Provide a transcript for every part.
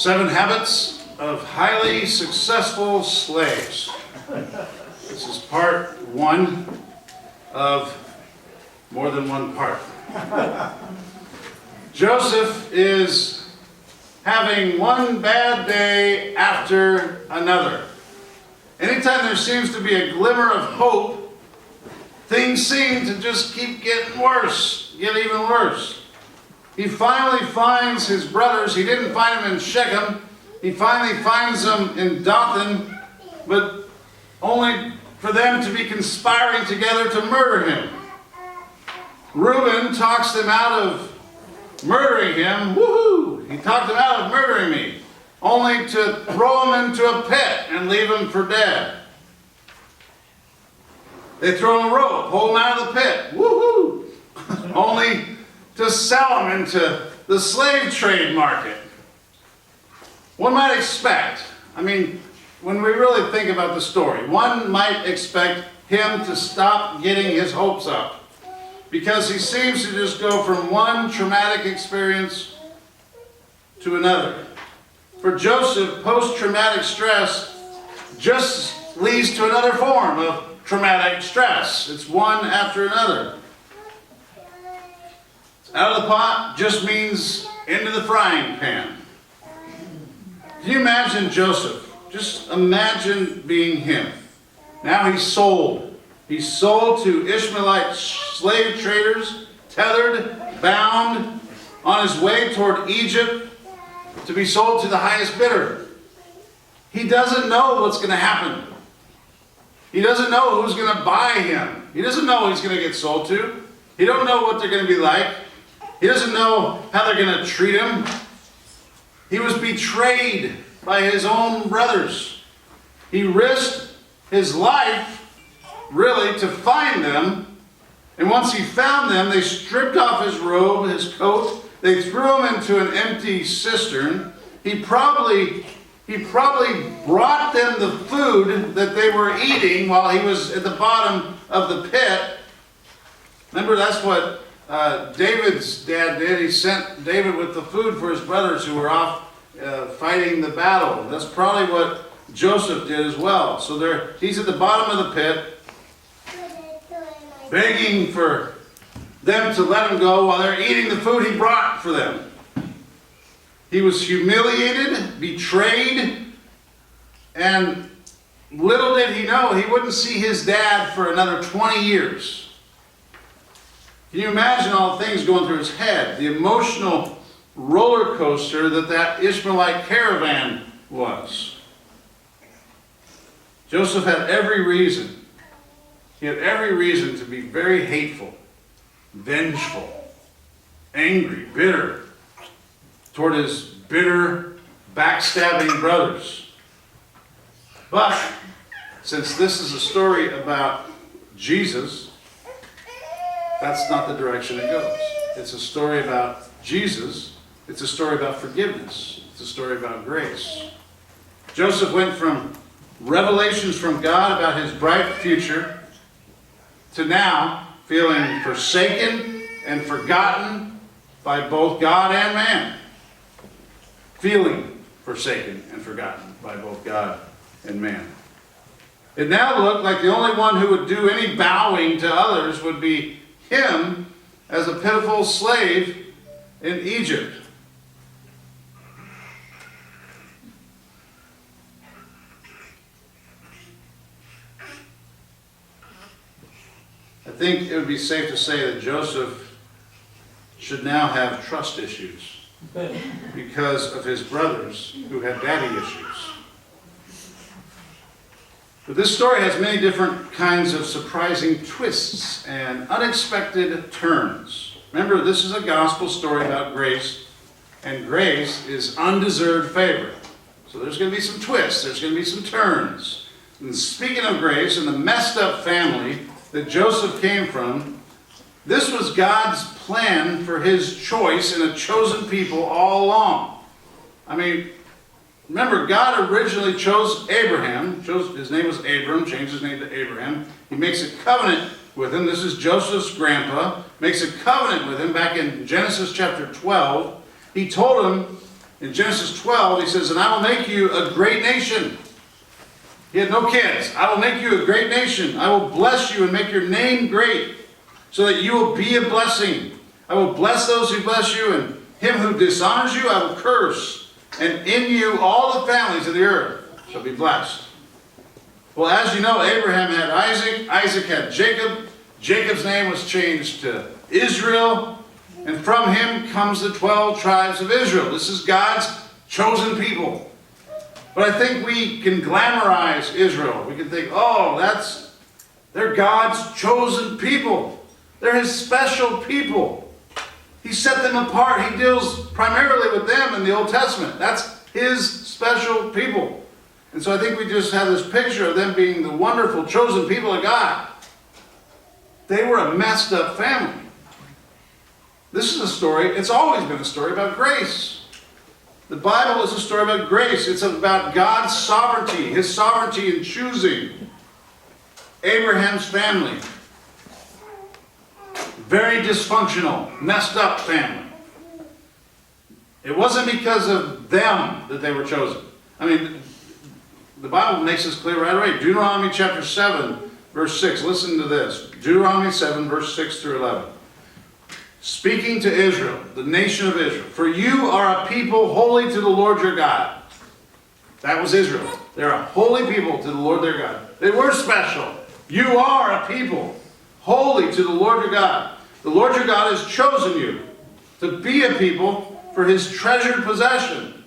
7 Habits of Highly Successful Slaves. This is part 1 of more than one part. Joseph is having one bad day after another. Anytime there seems to be a glimmer of hope, things seem to just keep getting worse, get even worse. He finally finds his brothers. He didn't find them in Shechem. He finally finds them in Dothan, but only for them to be conspiring together to murder him. Reuben talks them out of murdering him. Woohoo! He talked them out of murdering me, only to throw him into a pit and leave him for dead. They throw him a rope, hold him out of the pit. Woohoo! Only to sell him into the slave trade market. One might expect, when we really think about the story, one might expect him to stop getting his hopes up, because he seems to just go from one traumatic experience to another. For Joseph, post-traumatic stress just leads to another form of traumatic stress. It's one after another. Out of the pot just means into the frying pan. Can you imagine Joseph? Just imagine being him. Now he's sold. He's sold to Ishmaelite slave traders, tethered, bound, on his way toward Egypt to be sold to the highest bidder. He doesn't know what's going to happen. He doesn't know who's going to buy him. He doesn't know who he's going to get sold to. He don't know what they're going to be like. He doesn't know how they're going to treat him. He was betrayed by his own brothers. He risked his life, really, to find them. And once he found them, they stripped off his robe, his coat. They threw him into an empty cistern. He probably brought them the food that they were eating while he was at the bottom of the pit. Remember, that's what David's dad did. He sent David with the food for his brothers who were off fighting the battle. That's probably what Joseph did as well. So he's at the bottom of the pit, begging for them to let him go while they're eating the food he brought for them. He was humiliated, betrayed, and little did he know he wouldn't see his dad for another 20 years. Can you imagine all the things going through his head? The emotional roller coaster that Ishmaelite caravan was. Joseph had every reason. He had every reason to be very hateful, vengeful, angry, bitter toward his bitter, backstabbing brothers. But since this is a story about Jesus, that's not the direction it goes. It's a story about Jesus. It's a story about forgiveness. It's a story about grace. Joseph went from revelations from God about his bright future to now feeling forsaken and forgotten by both God and man. Feeling forsaken and forgotten by both God and man. It now looked like the only one who would do any bowing to others would be him as a pitiful slave in Egypt. I think it would be safe to say that Joseph should now have trust issues because of his brothers who had daddy issues. But this story has many different kinds of surprising twists and unexpected turns. Remember, this is a gospel story about grace, and grace is undeserved favor. So there's going to be some twists, there's going to be some turns. And speaking of grace and the messed up family that Joseph came from, this was God's plan for his choice in a chosen people all along. Remember, God originally chose Abraham. His name was Abram, changed his name to Abraham. He makes a covenant with him. This is Joseph's grandpa. Makes a covenant with him back in Genesis chapter 12. He told him In Genesis 12, he says, and I will make you a great nation. He had no kids. I will make you a great nation. I will bless you and make your name great, so that you will be a blessing. I will bless those who bless you, and him who dishonors you I will curse. And in you all the families of the earth shall be blessed. Well, as you know, Abraham had Isaac. Isaac had Jacob. Jacob's name was changed to Israel. And from him comes the 12 tribes of Israel. This is God's chosen people. But I think we can glamorize Israel. We can think, oh, they're God's chosen people. They're his special people. He set them apart. He deals primarily with them in the Old Testament. That's his special people. And so I think we just have this picture of them being the wonderful chosen people of God. They were a messed up family. This is a story, it's always been a story about grace. The Bible is a story about grace. It's about God's sovereignty, his sovereignty in choosing Abraham's family. Very dysfunctional, messed up family. It wasn't because of them that they were chosen. I mean, the Bible makes this clear right away. Deuteronomy chapter 7, verse 6. Listen to this. Deuteronomy 7, verse 6 through 11. Speaking to Israel, the nation of Israel, for you are a people holy to the Lord your God. That was Israel. They're a holy people to the Lord their God. They were special. You are a people holy to the Lord your God. The Lord your God has chosen you to be a people for his treasured possession.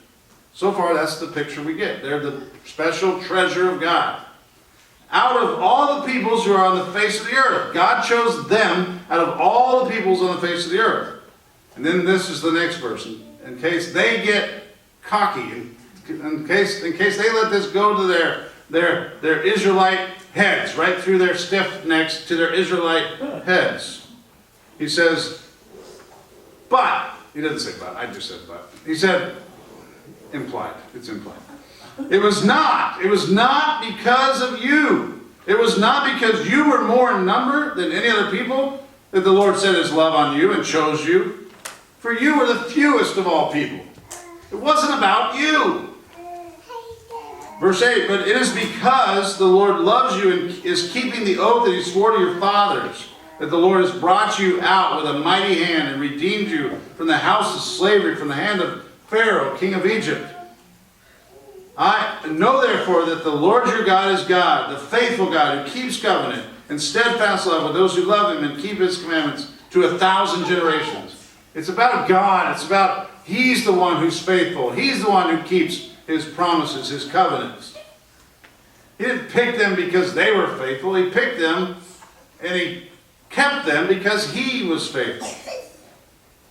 So far, that's the picture we get. They're the special treasure of God. Out of all the peoples who are on the face of the earth. God chose them out of all the peoples on the face of the earth. And then this is the next verse. In case they get cocky, in case they let this go to their Israelite heads, right through their stiff necks to their Israelite heads. He says, but, he doesn't say but, I just said but. He said, implied, it's implied. It was not because of you. It was not because you were more in number than any other people that the Lord set his love on you and chose you. For you were the fewest of all people. It wasn't about you. Verse 8, but it is because the Lord loves you and is keeping the oath that he swore to your fathers, that the Lord has brought you out with a mighty hand and redeemed you from the house of slavery, from the hand of Pharaoh, king of Egypt. I know therefore that the Lord your God is God, the faithful God who keeps covenant and steadfast love with those who love him and keep his commandments to 1,000 generations. It's about God. It's about he's the one who's faithful. He's the one who keeps his promises, his covenants. He didn't pick them because they were faithful. He picked them and he kept them because he was faithful.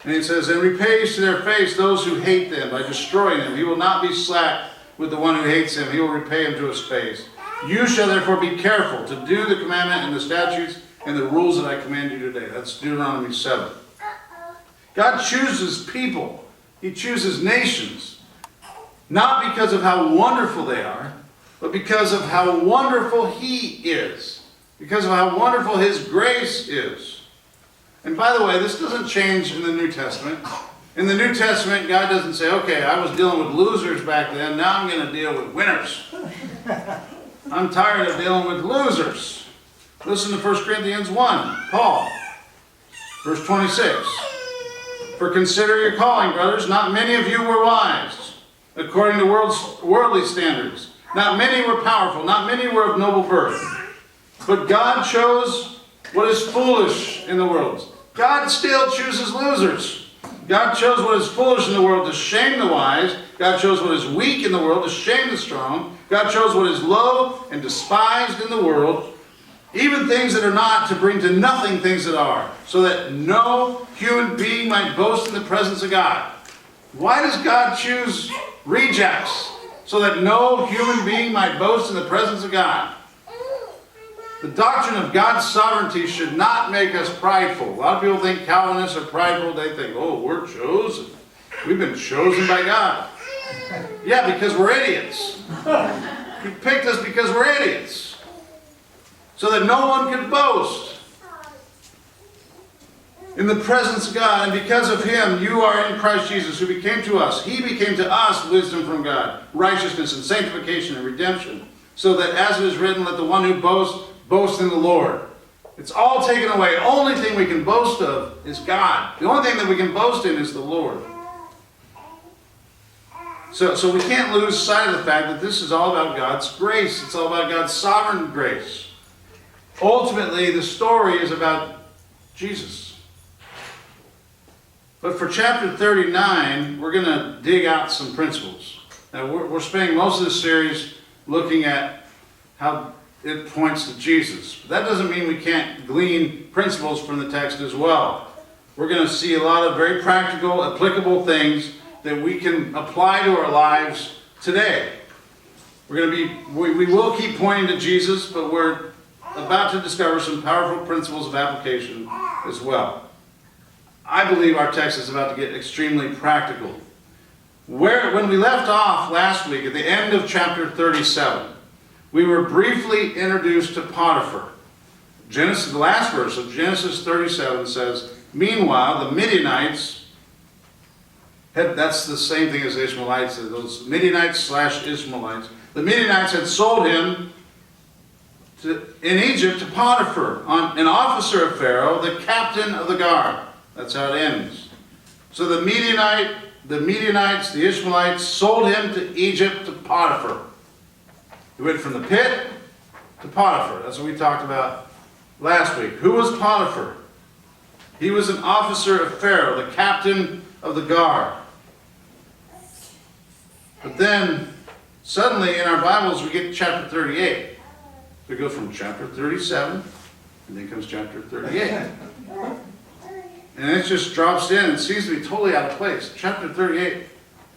And he says, and repays to their face those who hate them by destroying them. He will not be slack with the one who hates him. He will repay him to his face. You shall therefore be careful to do the commandment and the statutes and the rules that I command you today. That's Deuteronomy 7. God chooses people. He chooses nations. Not because of how wonderful they are, but because of how wonderful he is. Because of how wonderful his grace is. And by the way, this doesn't change in the New Testament. In the New Testament, God doesn't say, okay, I was dealing with losers back then, now I'm going to deal with winners. I'm tired of dealing with losers. Listen to 1 Corinthians 1, Paul, verse 26. For consider your calling, brothers. Not many of you were wise, according to worldly standards. Not many were powerful. Not many were of noble birth. But God chose what is foolish in the world. God still chooses losers. God chose what is foolish in the world to shame the wise. God chose what is weak in the world to shame the strong. God chose what is low and despised in the world, even things that are not, to bring to nothing things that are, so that no human being might boast in the presence of God. Why does God choose rejects? So that no human being might boast in the presence of God. The doctrine of God's sovereignty should not make us prideful. A lot of people think Calvinists are prideful. They think, oh, we're chosen. We've been chosen by God. Yeah, because we're idiots. He picked us because we're idiots. So that no one could boast. in the presence of God, and because of him, you are in Christ Jesus, who became to us. He became to us wisdom from God, righteousness and sanctification and redemption, so that as it is written, let the one who boasts, boast in the Lord. It's all taken away. Only thing we can boast of is God. The only thing that we can boast in is the Lord. So we can't lose sight of the fact that this is all about God's grace. It's all about God's sovereign grace. Ultimately, the story is about Jesus. But for chapter 39, we're going to dig out some principles. Now, we're spending most of this series looking at how it points to Jesus. But that doesn't mean we can't glean principles from the text as well. We're going to see a lot of very practical, applicable things that we can apply to our lives today. We will keep pointing to Jesus, but we're about to discover some powerful principles of application as well. I believe our text is about to get extremely practical. When we left off last week at the end of chapter 37, we were briefly introduced to Potiphar. The last verse of Genesis 37 says, meanwhile, the Midianites, that's the same thing as the Ishmaelites, those Midianites/Ishmaelites. The Midianites had sold him in Egypt to Potiphar, an officer of Pharaoh, the captain of the guard. That's how it ends. So the Midianites, the Ishmaelites, sold him to Egypt to Potiphar. He went from the pit to Potiphar. That's what we talked about last week. Who was Potiphar? He was an officer of Pharaoh, the captain of the guard. But then, suddenly in our Bibles, we get to chapter 38. We go from chapter 37, and then comes chapter 38. And it just drops in and seems to be totally out of place. Chapter 38,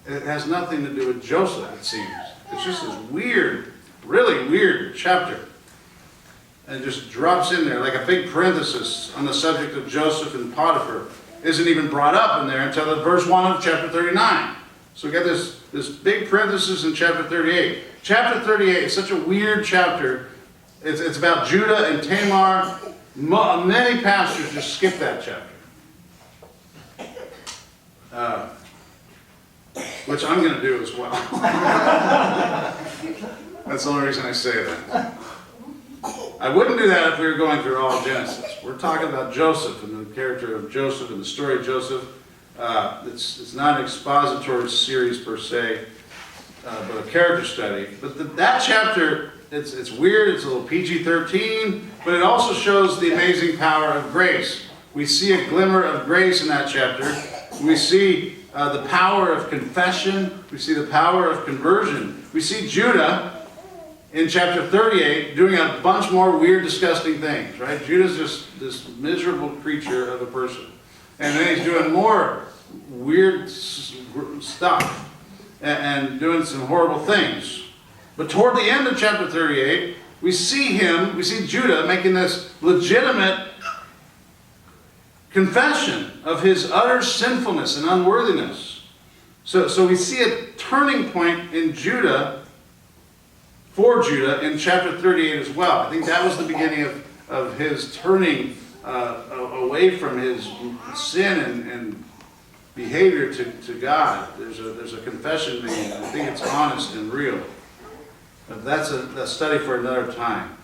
it has nothing to do with Joseph, it seems. It's just this weird, really weird chapter. And it just drops in there like a big parenthesis on the subject of Joseph and Potiphar. Isn't even brought up in there until the verse 1 of chapter 39. So we got this big parenthesis in chapter 38. Chapter 38 is such a weird chapter. It's about Judah and Tamar. Many pastors just skip that chapter. Which I'm going to do as well. That's the only reason I say that. I wouldn't do that if we were going through all Genesis. We're talking about Joseph and the character of Joseph and the story of Joseph. It's not an expository series per se, but a character study. But that chapter, it's weird. It's a little PG-13, but it also shows the amazing power of grace. We see a glimmer of grace in that chapter. We see the power of confession. We see the power of conversion. We see Judah in chapter 38 doing a bunch more weird, disgusting things, right? Judah's just this miserable creature of a person. And then he's doing more weird stuff and doing some horrible things. But toward the end of chapter 38, we see Judah making this legitimate confession of his utter sinfulness and unworthiness. So we see a turning point in Judah, for Judah, in chapter 38 as well. I think that was the beginning of his turning away from his sin and behavior to God. There's a confession made. I think it's honest and real. But that's a study for another time.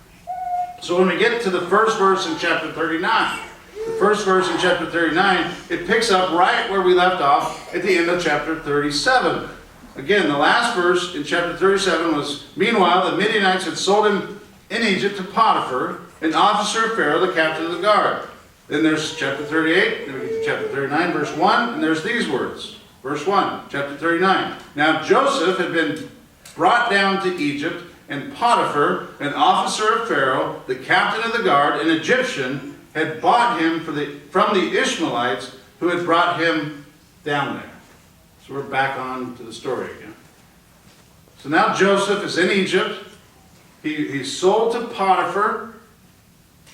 So when we get to the first verse in chapter 39, the first verse in chapter 39, it picks up right where we left off at the end of chapter 37. Again, the last verse in chapter 37 was, meanwhile, the Midianites had sold him in Egypt to Potiphar, an officer of Pharaoh, the captain of the guard. Then there's chapter 38, then we get to chapter 39, verse 1, and there's these words. Verse 1, chapter 39. Now Joseph had been brought down to Egypt, and Potiphar, an officer of Pharaoh, the captain of the guard, an Egyptian, had bought him from the Ishmaelites who had brought him down there. So we're back on to the story again. So now Joseph is in Egypt. He's sold to Potiphar.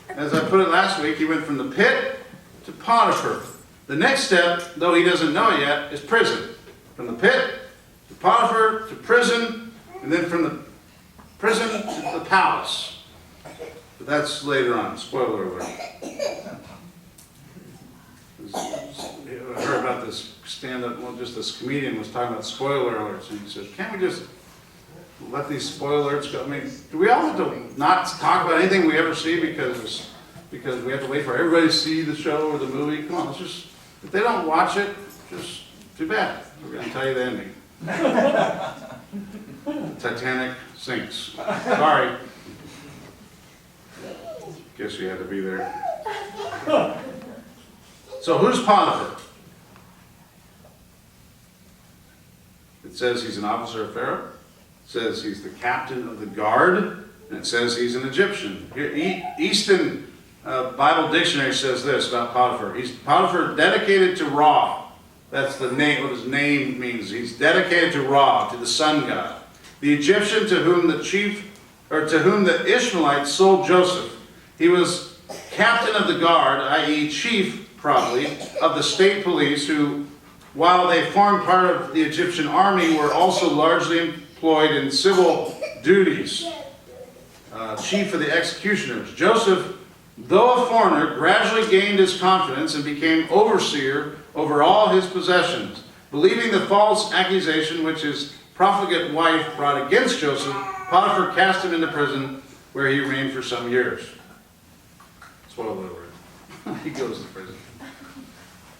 As I put it last week, he went from the pit to Potiphar. The next step, though he doesn't know it yet, is prison. From the pit to Potiphar to prison, and then from the prison to the palace. But that's later on. Spoiler alert. I heard about this stand-up, well, just this comedian was talking about spoiler alerts, and he said, can't we just let these spoiler alerts go? I mean, do we all have to not talk about anything we ever see because we have to wait for everybody to see the show or the movie? Come on, let's just, if they don't watch it, just too bad. We're going to tell you the ending. Titanic sinks. Sorry. Guess you had to be there. So who's Potiphar? It says he's an officer of Pharaoh. It says he's the captain of the guard. And it says he's an Egyptian. Easton Bible Dictionary says this about Potiphar. He's Potiphar dedicated to Ra. That's the name, what his name means. He's dedicated to Ra, to the sun god. The Egyptian to whom the Ishmaelites sold Joseph. He was captain of the guard, i.e. chief, probably, of the state police, who, while they formed part of the Egyptian army, were also largely employed in civil duties. Chief of the executioners. Joseph, though a foreigner, gradually gained his confidence and became overseer over all his possessions. Believing the false accusation which his profligate wife brought against Joseph, Potiphar cast him into prison, where he remained for some years. Spoiler alert. He goes to prison.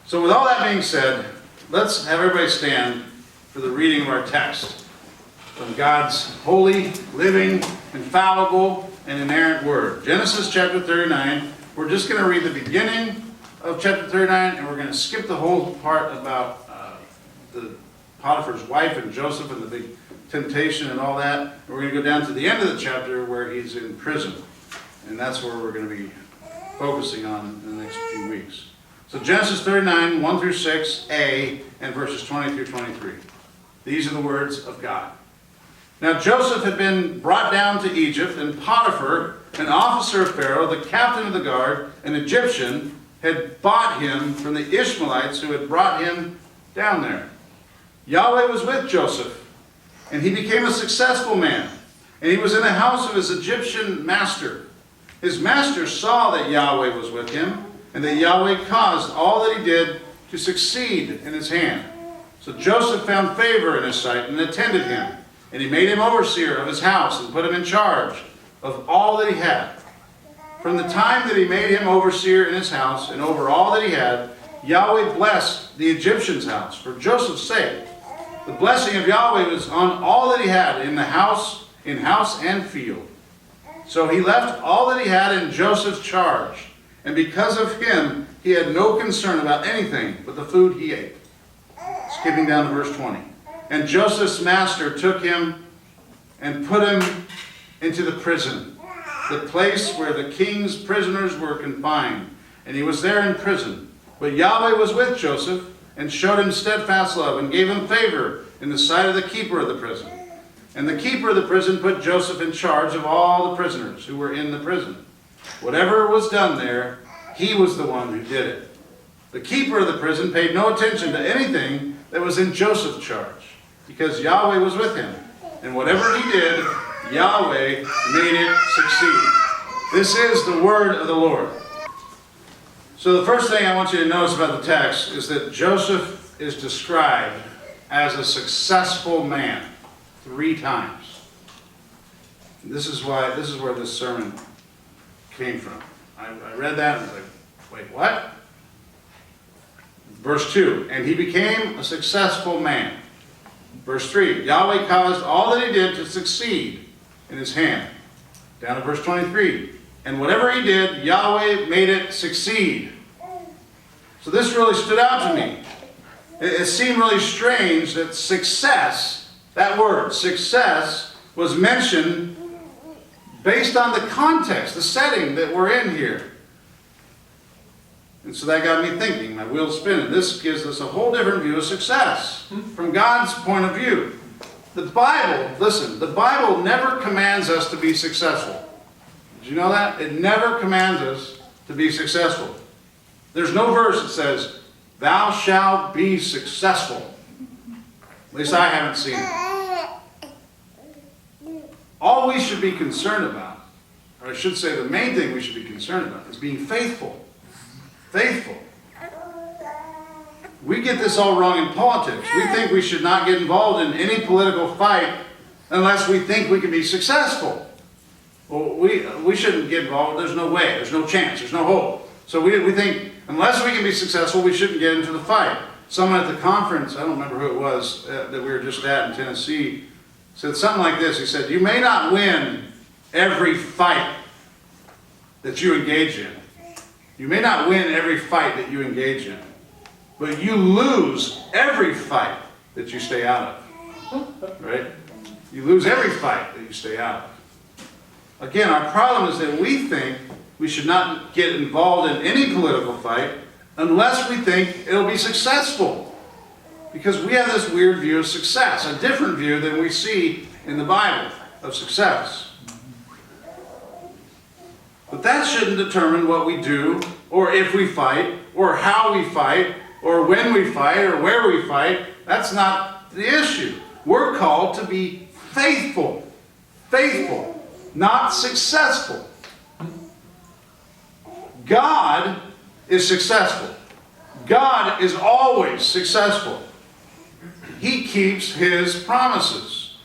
So with all that being said, let's have everybody stand for the reading of our text from God's holy, living, infallible, and inerrant word. Genesis chapter 39. We're just going to read the beginning of chapter 39, and we're going to skip the whole part about the Potiphar's wife and Joseph and the big temptation and all that. And we're going to go down to the end of the chapter where he's in prison. And that's where we're going to be focusing on in the next few weeks. So Genesis 39, 1 through 6a, and verses 20 through 23. These are the words of God. Now Joseph had been brought down to Egypt, and Potiphar, an officer of Pharaoh, the captain of the guard, an Egyptian, had bought him from the Ishmaelites who had brought him down there. Yahweh was with Joseph, and he became a successful man, and he was in the house of his Egyptian master. His master saw that Yahweh was with him, and that Yahweh caused all that he did to succeed in his hand. So Joseph found favor in his sight and attended him, and he made him overseer of his house and put him in charge of all that he had. From the time that he made him overseer in his house and over all that he had, Yahweh blessed the Egyptian's house for Joseph's sake. The blessing of Yahweh was on all that he had in house and field. So he left all that he had in Joseph's charge, and because of him, he had no concern about anything but the food he ate. Skipping down to verse 20. And Joseph's master took him and put him into the prison, the place where the king's prisoners were confined. And he was there in prison. But Yahweh was with Joseph and showed him steadfast love and gave him favor in the sight of the keeper of the prison. And the keeper of the prison put Joseph in charge of all the prisoners who were in the prison. Whatever was done there, he was the one who did it. The keeper of the prison paid no attention to anything that was in Joseph's charge, because Yahweh was with him. And whatever he did, Yahweh made it succeed. This is the word of the Lord. So the first thing I want you to notice about the text is that Joseph is described as a successful man 3 times. This is where this sermon came from. I read that and I was like, wait, what? Verse 2, and he became a successful man. Verse 3, Yahweh caused all that he did to succeed in his hand. Down to verse 23, and whatever he did, Yahweh made it succeed. So this really stood out to me. It seemed really strange that success, that word, success, was mentioned based on the context, the setting that we're in here. And so that got me thinking, my wheels spinning. This gives us a whole different view of success from God's point of view. The Bible, listen, the Bible never commands us to be successful. Did you know that? It never commands us to be successful. There's no verse that says, thou shalt be successful. At least I haven't seen it. All we should be concerned about, or I should say the main thing we should be concerned about, is being faithful. Faithful. we get this all wrong in politics. We think we should not get involved in any political fight unless we think we can be successful. Well, we shouldn't get involved. There's no way. There's no chance. There's no hope. So we think unless we can be successful, we shouldn't get into the fight. Someone at the conference, I don't remember who it was, that we were just at in Tennessee, said something like this. He said, you may not win every fight that you engage in. You may not win every fight that you engage in. But you lose every fight that you stay out of. Right? You lose every fight that you stay out of. Again, our problem is that we think we should not get involved in any political fight unless we think it'll be successful. Because we have this weird view of success, a different view than we see in the Bible of success. But that shouldn't determine what we do, or if we fight, or how we fight, or when we fight, or where we fight. That's not the issue. We're called to be faithful. Faithful, not successful. God is successful. God is always successful. He keeps His promises.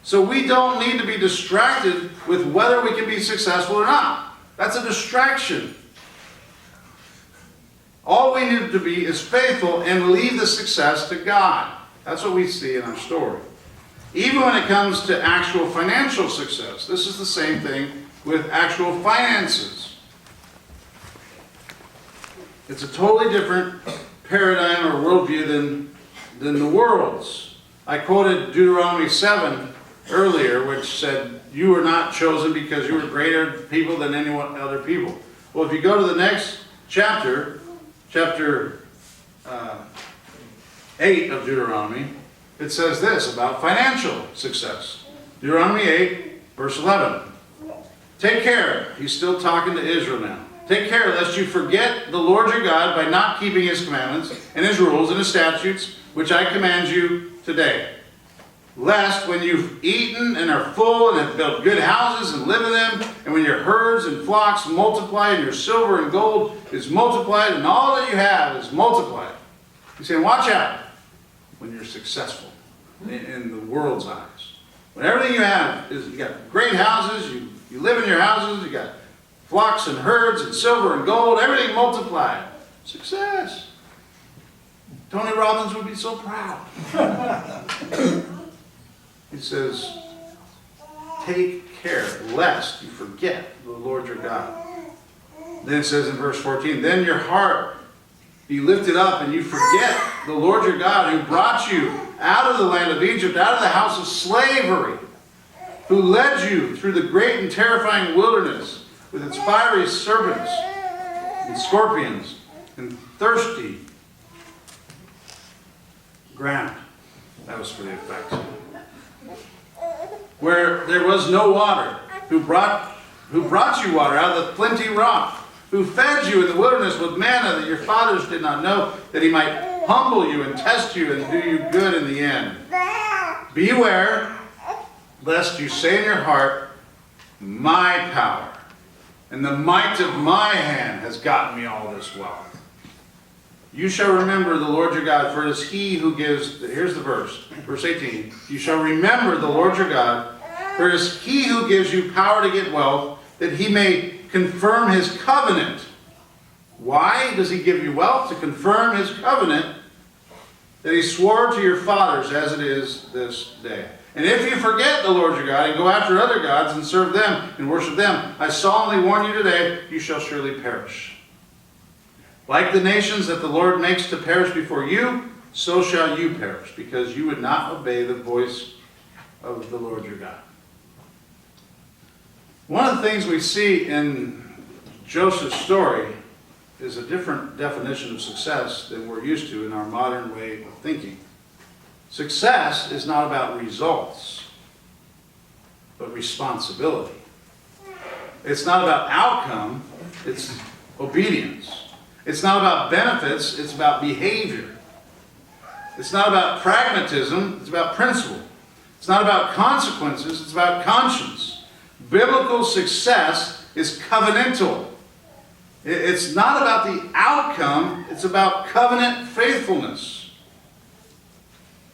So we don't need to be distracted with whether we can be successful or not. That's a distraction. All we need to be is faithful and leave the success to God. That's what we see in our story. Even when it comes to actual financial success, this is the same thing with actual finances. It's a totally different paradigm or worldview than the world's. I quoted Deuteronomy 7 earlier, which said, you were not chosen because you were greater people than any other people. Well, if you go to the next chapter 8 of Deuteronomy, it says this about financial success. Deuteronomy 8, verse 11. Take care. He's still talking to Israel now. Take care lest you forget the Lord your God by not keeping His commandments and His rules and His statutes, which I command you today. Lest when you've eaten and are full and have built good houses and live in them, and when your herds and flocks multiply and your silver and gold is multiplied and all that you have is multiplied. He's saying, watch out when you're successful in the world's eyes. When everything you have is, you got great houses, you live in your houses, you got flocks and herds and silver and gold, everything multiplied. Success. Tony Robbins would be so proud. He says, take care lest you forget the Lord your God. Then it says in verse 14, then your heart be lifted up and you forget the Lord your God who brought you out of the land of Egypt, out of the house of slavery, who led you through the great and terrifying wilderness with its fiery serpents and scorpions and thirsty ground. That was for the effect. Where there was no water, who brought you water out of the flinty rock, who fed you in the wilderness with manna that your fathers did not know, that He might humble you and test you and do you good in the end. Beware lest you say in your heart, my power and the might of my hand has gotten me all this wealth. You shall remember the Lord your God, for it is He who gives, here's the verse, verse 18. You shall remember the Lord your God, for it is He who gives you power to get wealth, that He may confirm His covenant. Why does He give you wealth? To confirm His covenant that He swore to your fathers as it is this day. And if you forget the Lord your God and go after other gods and serve them and worship them, I solemnly warn you today, you shall surely perish. Like the nations that the Lord makes to perish before you, so shall you perish, because you would not obey the voice of the Lord your God. One of the things we see in Joseph's story is a different definition of success than we're used to in our modern way of thinking. Success is not about results, but responsibility. It's not about outcome, it's obedience. It's not about benefits, it's about behavior. It's not about pragmatism, it's about principle. It's not about consequences, it's about conscience. Biblical success is covenantal. It's not about the outcome, it's about covenant faithfulness.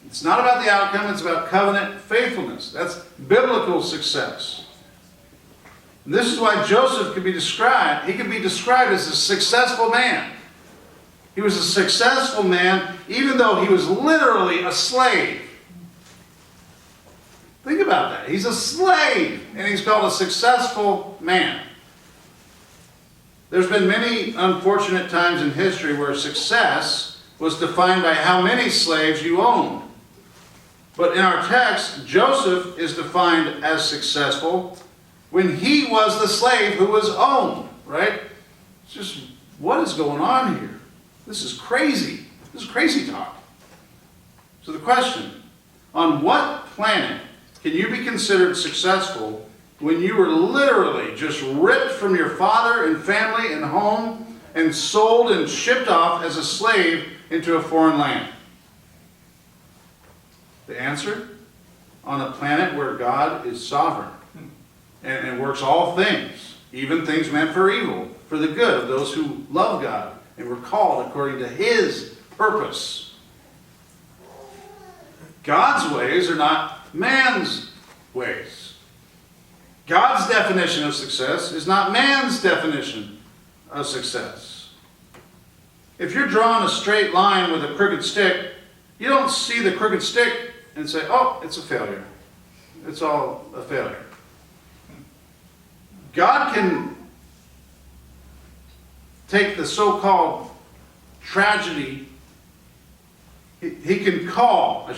It's not about the outcome, it's about covenant faithfulness. That's biblical success. And this is why Joseph could be described, he could be described as a successful man. He was a successful man even though he was literally a slave. Think about that. He's a slave and he's called a successful man. There's been many unfortunate times in history where success was defined by how many slaves you owned. But in our text, Joseph is defined as successful when he was the slave who was owned, right? It's just, what is going on here? This is crazy. This is crazy talk. So the question, on what planet can you be considered successful when you were literally just ripped from your father and family and home and sold and shipped off as a slave into a foreign land? The answer? On a planet where God is sovereign and works all things, even things meant for evil, for the good of those who love God and were called according to His purpose. God's ways are not man's ways. God's definition of success is not man's definition of success. If you're drawing a straight line with a crooked stick, you don't see the crooked stick and say, oh, it's a failure. It's all a failure. God can take the so-called tragedy, he can call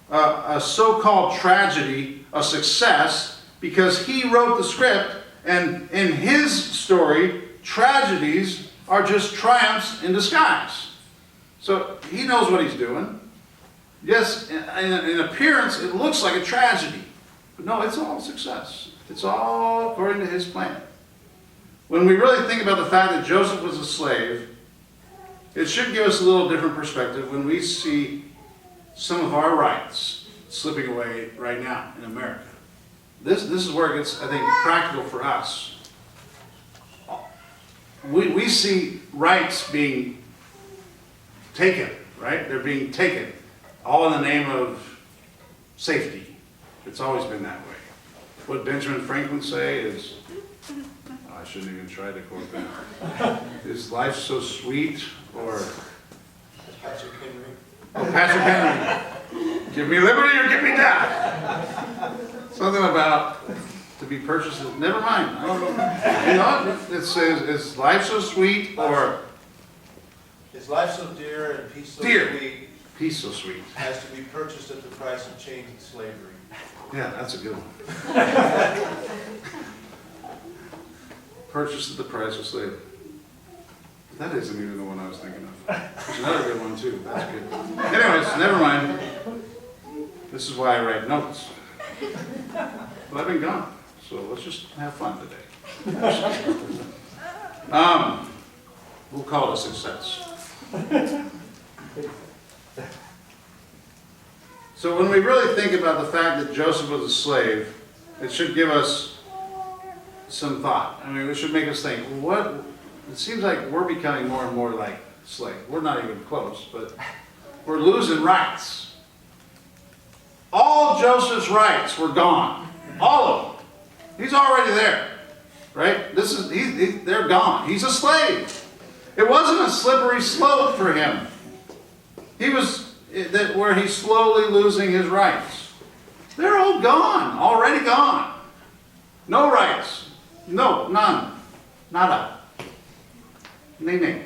a so-called tragedy a success because he wrote the script, and in his story, tragedies are just triumphs in disguise. So he knows what he's doing. Yes, in appearance, it looks like a tragedy. But no, it's all success. It's all according to his plan. When we really think about the fact that Joseph was a slave, it should give us a little different perspective when we see some of our rights slipping away right now in America. This is where it gets, I think, practical for us. We see rights being taken, right? They're being taken, all in the name of safety. It's always been that way. What Benjamin Franklin say is, I shouldn't even try to quote that. Is life so sweet? Or Patrick Henry. Oh, Patrick Henry. Give me liberty or give me death. Something about to be purchased. Never mind. I don't know. You know, it says, is life so sweet? Or is life so dear and peace so dear. sweet? Peace so sweet. As to be purchased at the price of chains and slavery. Yeah, that's a good one. Purchased at the price of slavery. That isn't even the one I was thinking of. There's another good one too. That's good. Anyways, never mind. This is why I write notes. But I've been gone, so let's just have fun today. We'll call it a success. So when we really think about the fact that Joseph was a slave, it should give us some thought. I mean, it should make us think, what? It seems like we're becoming more and more like slaves. We're not even close, but we're losing rights. All Joseph's rights were gone. All of them. He's already there, right? They're gone. He's a slave. It wasn't a slippery slope for him. He was where he's slowly losing his rights. They're all gone, already gone. No rights. No, none. Nada. Nay.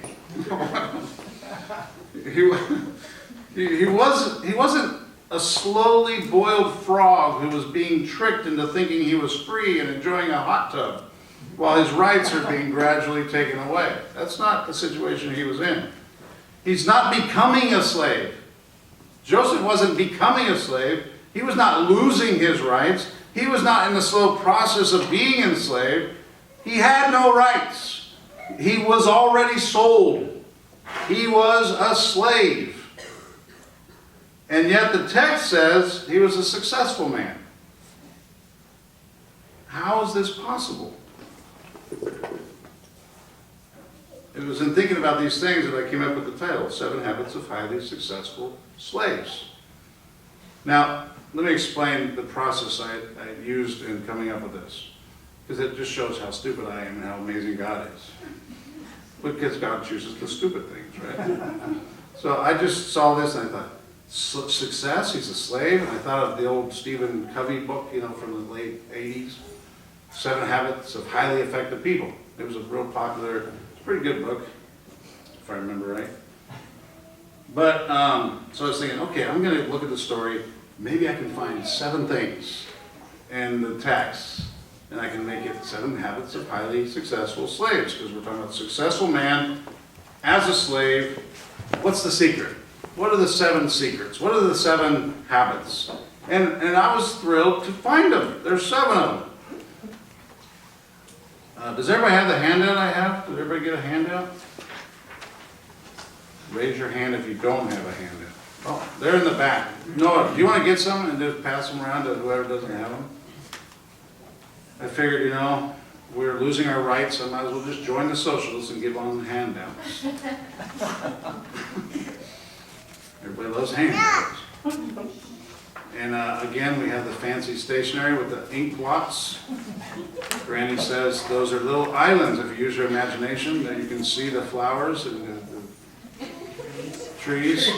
He wasn't a slowly boiled frog who was being tricked into thinking he was free and enjoying a hot tub while his rights are being gradually taken away. That's not the situation he was in. He's not becoming a slave. Joseph wasn't becoming a slave. He was not losing his rights. He was not in the slow process of being enslaved. He had no rights. He was already sold. He was a slave. And yet the text says he was a successful man. How is this possible? it was in thinking about these things that I came up with the title, 7 Habits of Highly Successful Slaves. Now, let me explain the process I used in coming up with this, because it just shows how stupid I am and how amazing God is. Because God chooses the stupid things, right? So I just saw this and I thought, success, he's a slave. And I thought of the old Stephen Covey book, from the late 80s, 7 Habits of Highly Effective People. It was a real popular, pretty good book, if I remember right. But, so I was thinking, okay, I'm going to look at the story. Maybe I can find 7 things in the text, and I can make it 7 Habits of Highly Successful Slaves, because we're talking about a successful man as a slave. What's the secret? What are the 7 secrets? What are the 7 habits? And I was thrilled to find them. There's 7 of them. Does everybody have the handout I have? Did everybody get a handout? Raise your hand if you don't have a handout. Oh, they're in the back. Noah, do you want to get some and just pass them around to whoever doesn't have them? I figured, we're losing our rights, so I might as well just join the socialists and give on handouts. Everybody loves handouts. And again, we have the fancy stationery with the ink blots. Granny says those are little islands. If you use your imagination, then you can see the flowers and the trees.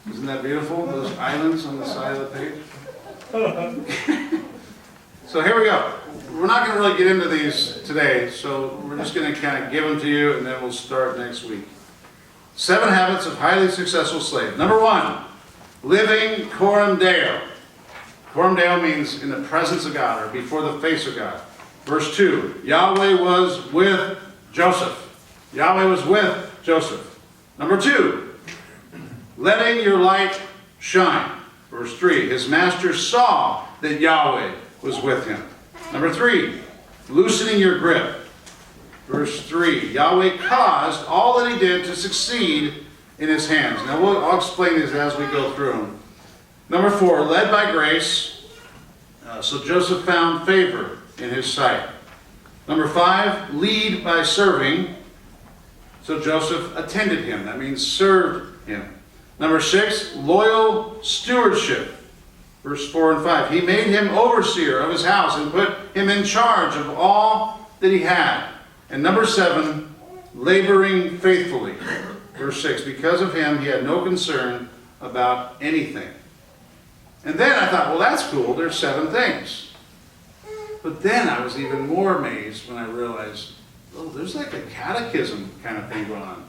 Isn't that beautiful? Those islands on the side of the page. So here we go. We're not going to really get into these today, so we're just going to kind of give them to you, and then we'll start next week. 7 Habits of Highly Successful Slaves. Number 1, living coram Deo. Coram Deo means in the presence of God, or before the face of God. Verse 2, Yahweh was with Joseph. Yahweh was with Joseph. Number 2, letting your light shine. Verse 3, his master saw that Yahweh was with him. Number 3, loosening your grip. Verse 3, Yahweh caused all that he did to succeed in his hands. Now I'll explain these as we go through them. Number 4, led by grace. So Joseph found favor in his sight. Number 5, lead by serving. So Joseph attended him. That means served him. Number 6, loyal stewardship. Verse 4 and 5. He made him overseer of his house and put him in charge of all that he had. And number 7, laboring faithfully. Verse 6. Because of him, he had no concern about anything. And then I thought, well, that's cool. There's 7 things. But then I was even more amazed when I realized, oh, there's like a catechism kind of thing going on.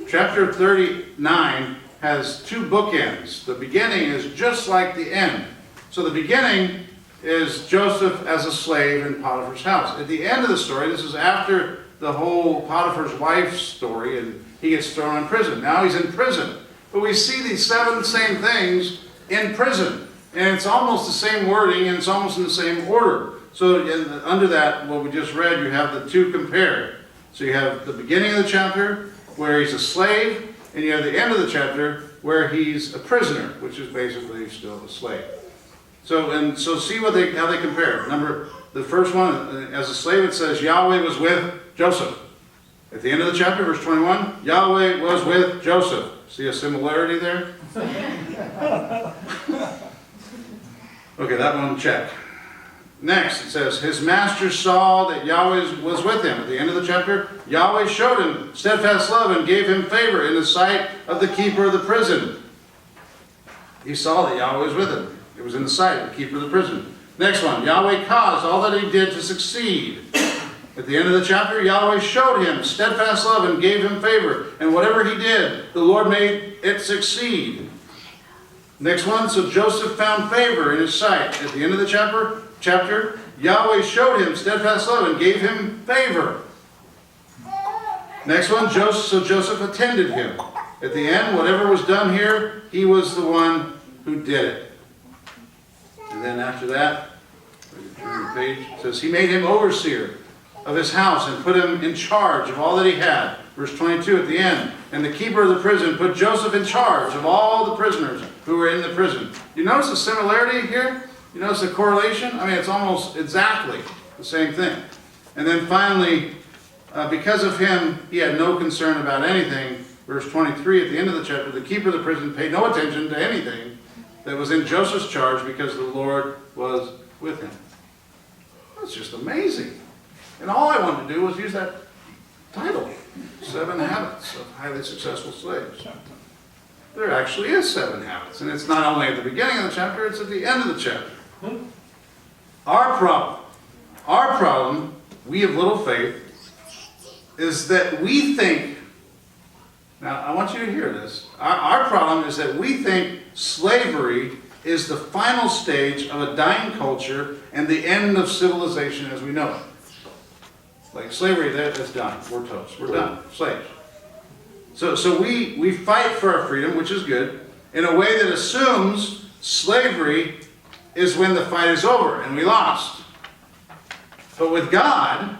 Chapter 39 has 2 bookends. The beginning is just like the end. So the beginning is Joseph as a slave in Potiphar's house. At the end of the story, this is after the whole Potiphar's wife story, and he gets thrown in prison. Now he's in prison. But we see these 7 same things in prison. And it's almost the same wording, and it's almost in the same order. So under that, what we just read, you have the 2 compared. So you have the beginning of the chapter, where he's a slave, and you have the end of the chapter, where he's a prisoner, which is basically still a slave. So see how they compare. The first one, as a slave, it says Yahweh was with Joseph. At the end of the chapter, verse 21, Yahweh was with Joseph. See a similarity there? Okay, that one check. Next, it says, his master saw that Yahweh was with him. At the end of the chapter, Yahweh showed him steadfast love and gave him favor in the sight of the keeper of the prison. He saw that Yahweh was with him. It was in the sight of the keeper of the prison. Next one, Yahweh caused all that he did to succeed. At the end of the chapter, Yahweh showed him steadfast love and gave him favor. And whatever he did, the Lord made it succeed. Next one, so Joseph found favor in his sight. At the end of the chapter, Yahweh showed him steadfast love and gave him favor. Next one, so Joseph attended him. At the end, whatever was done here, he was the one who did it. And then after that, turn the page, it says, he made him overseer of his house and put him in charge of all that he had. Verse 22 at the end. And the keeper of the prison put Joseph in charge of all the prisoners who were in the prison. You notice the similarity here? You notice the correlation? I mean, it's almost exactly the same thing. And then finally, Because of him, he had no concern about anything. Verse 23 at the end of the chapter, the keeper of the prison paid no attention to anything that was in Joseph's charge because the Lord was with him. That's just amazing. And all I wanted to do was use that title, 7 Habits of Highly Successful Slaves. There actually is 7 habits. And it's not only at the beginning of the chapter, it's at the end of the chapter. Our problem, we of little faith, is that we think, now I want you to hear this, our problem is that we think slavery is the final stage of a dying culture and the end of civilization as we know it. Like slavery, that's done. We're toast. We're done. Slaves. So we fight for our freedom, which is good, in a way that assumes slavery is when the fight is over and we lost. But with God,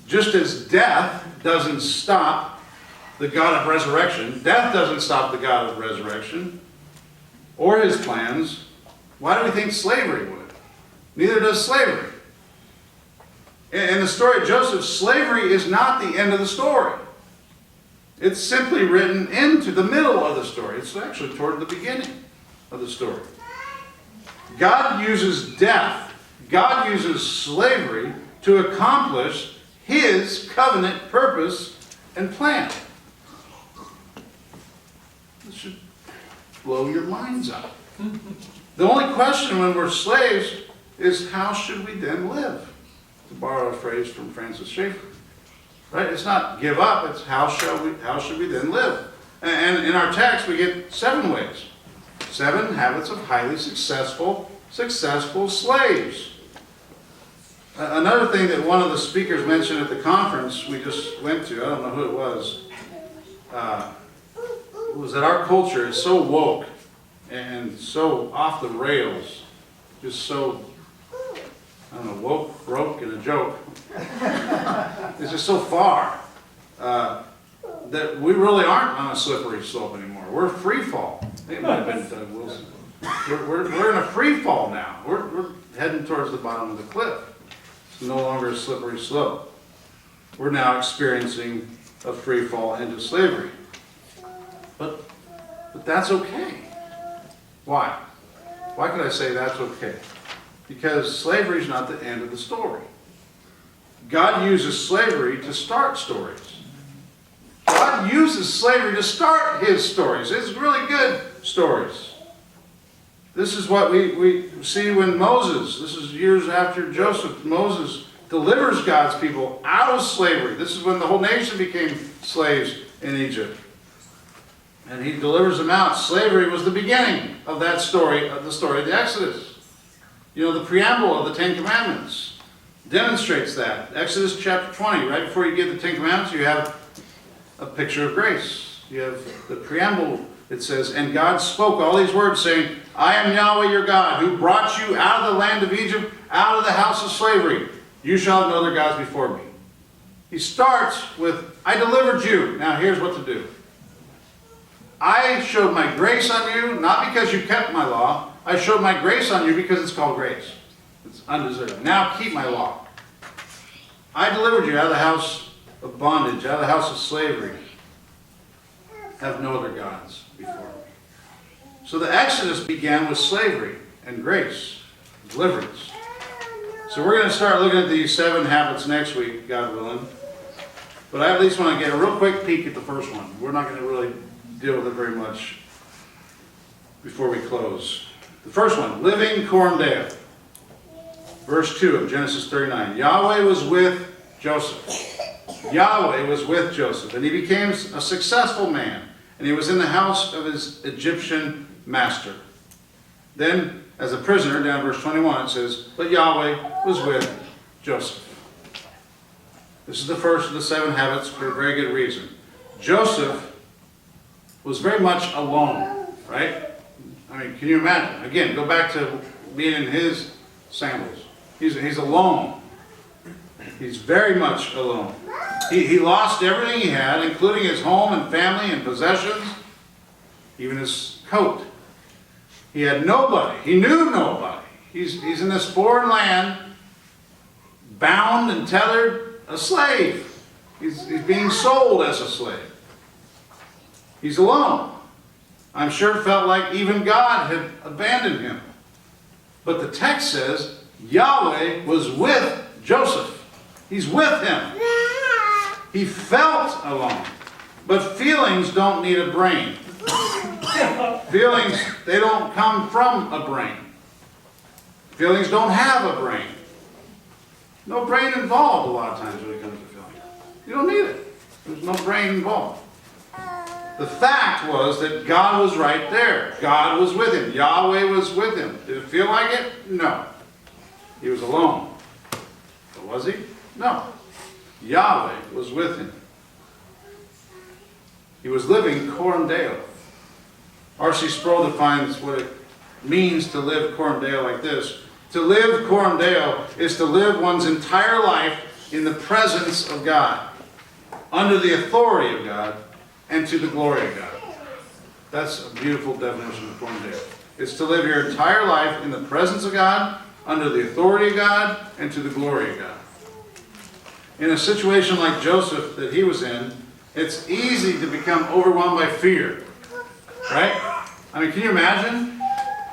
just as death doesn't stop the God of resurrection, death doesn't stop the God of resurrection or his plans, why do we think slavery would? Neither does slavery. In the story of Joseph, slavery is not the end of the story. It's simply written into the middle of the story. It's actually toward the beginning of the story. God uses death, God uses slavery to accomplish his covenant purpose and plan. This should blow your minds out. The only question when we're slaves is how should we then live? To borrow a phrase from Francis Schaeffer. Right? It's not give up, it's how should we then live? And in our text we get 7 ways. 7 habits of highly successful slaves. Another thing that one of the speakers mentioned at the conference we just went to, I don't know who it was that our culture is so woke and so off the rails, just so, I don't know, woke, broke, and a joke. It's just so far that we really aren't on a slippery slope anymore. We're free fall. It might have been Doug Wilson. We're in a free fall now. We're heading towards the bottom of the cliff. It's no longer a slippery slope. We're now experiencing a free fall into slavery. But that's okay. Why? Why could I say that's okay? Because slavery is not the end of the story. God uses slavery to start stories. God uses slavery to start his stories. It's really good stories. This is what we see when Moses, this is years after Joseph, Moses delivers God's people out of slavery. This is when the whole nation became slaves in Egypt. And he delivers them out. Slavery was the beginning of that story, of the story of the Exodus. You know, the preamble of the 10 Commandments demonstrates that. Exodus chapter 20, right before you get the 10 Commandments, you have a picture of grace. You have the preamble. It says, and God spoke all these words, saying, I am Yahweh your God, who brought you out of the land of Egypt, out of the house of slavery. You shall have no other gods before me. He starts with, I delivered you. Now here's what to do. I showed my grace on you, not because you kept my law. I showed my grace on you because it's called grace. It's undeserved. Now keep my law. I delivered you out of the house of bondage, out of the house of slavery. Have no other gods before me. So the Exodus began with slavery and grace, deliverance. So we're going to start looking at these 7 habits next week, God willing. But I at least want to get a real quick peek at the first one. We're not going to really deal with it very much before we close. The first one, living coram Deo. Verse 2 of Genesis 39. Yahweh was with Joseph. Yahweh was with Joseph, and he became a successful man, and he was in the house of his Egyptian master. Then, as a prisoner, down verse 21, it says, but Yahweh was with Joseph. This is the first of the 7 habits for a very good reason. Joseph was very much alone, right? I mean, can you imagine? Again, go back to being in his sandals. He's alone. He's very much alone. He lost everything he had, including his home and family and possessions, even his coat. He had nobody. He knew nobody. He's in this foreign land, bound and tethered, a slave. He's being sold as a slave. He's alone. I'm sure it felt like even God had abandoned him. But the text says Yahweh was with Joseph. He's with him. He felt alone. But feelings don't need a brain. Feelings, they don't come from a brain. Feelings don't have a brain. No brain involved a lot of times when it comes to feelings. You don't need it. There's no brain involved. The fact was that God was right there. God was with him. Yahweh was with him. Did it feel like it? No. He was alone. But was he? No. Yahweh was with him. He was living coram Deo. R.C. Sproul defines what it means to live coram Deo like this. To live coram Deo is to live one's entire life in the presence of God, under the authority of God, and to the glory of God. That's a beautiful definition of coram Deo. It's to live your entire life in the presence of God, under the authority of God, and to the glory of God. In a situation like Joseph that he was in, it's easy to become overwhelmed by fear. Right? I mean, can you imagine?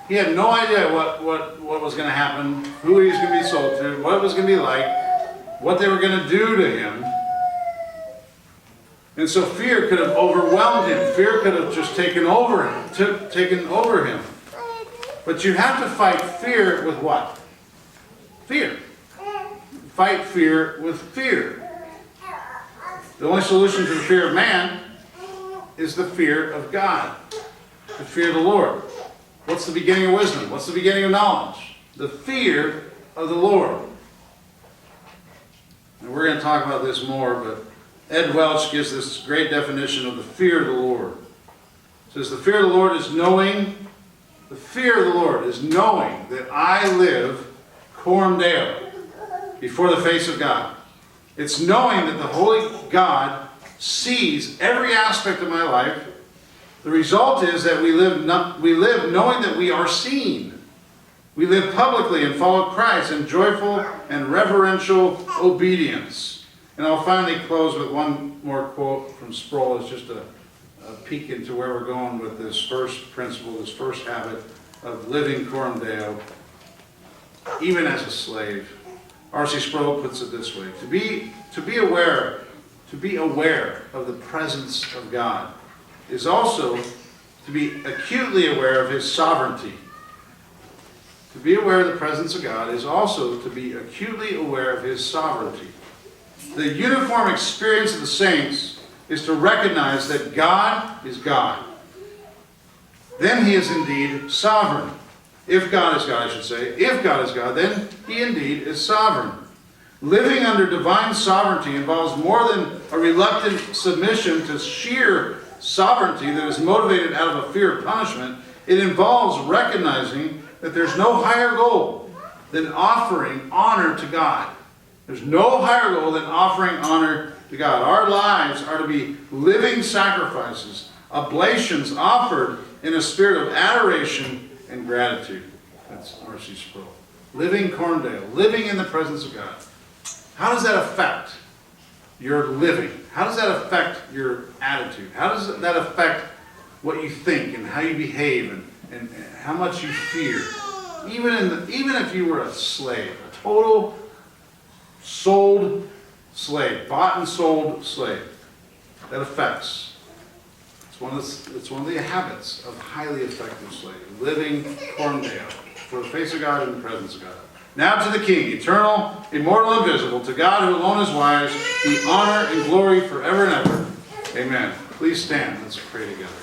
He had no idea what was going to happen, who he was going to be sold to, what it was going to be like, what they were going to do to him. And so fear could have overwhelmed him. Fear could have just taken over him. But you have to fight fear with what? Fear. Fight fear with fear. The only solution to the fear of man is the fear of God. The fear of the Lord. What's the beginning of wisdom? What's the beginning of knowledge? The fear of the Lord. And we're going to talk about this more, but Ed Welch gives this great definition of the fear of the Lord. He says, the fear of the Lord is knowing that I live coram Deo, before the face of God. It's knowing that the Holy God sees every aspect of my life. The result is that we live knowing that we are seen. We live publicly and follow Christ in joyful and reverential obedience. And I'll finally close with one more quote from Sproul. It's just a peek into where we're going with this first principle, this first habit of living coram Deo, even as a slave. R.C. Sproul puts it this way: to be aware of the presence of God is also to be acutely aware of his sovereignty. To be aware of the presence of God is also to be acutely aware of his sovereignty. The uniform experience of the saints is to recognize that God is God. Then he is indeed sovereign. If God is God, I should say. If God is God, then he indeed is sovereign. Living under divine sovereignty involves more than a reluctant submission to sheer sovereignty that is motivated out of a fear of punishment. It involves recognizing that there's no higher goal than offering honor to God. There's no higher goal than offering honor to God. Our lives are to be living sacrifices, oblations offered in a spirit of adoration and gratitude. That's R.C. Sproul. Living coram Deo, living in the presence of God. How does that affect your living? How does that affect your attitude? How does that affect what you think and how you behave and how much you fear? Even if you were a slave, a total sold slave, bought and sold slave, that affects. It's one of the habits of highly effective slaves, living coram Deo, for the face of God and the presence of God. Now to the King, eternal, immortal, invisible, to God who alone is wise, be honor and glory forever and ever. Amen. Please stand. Let's pray together.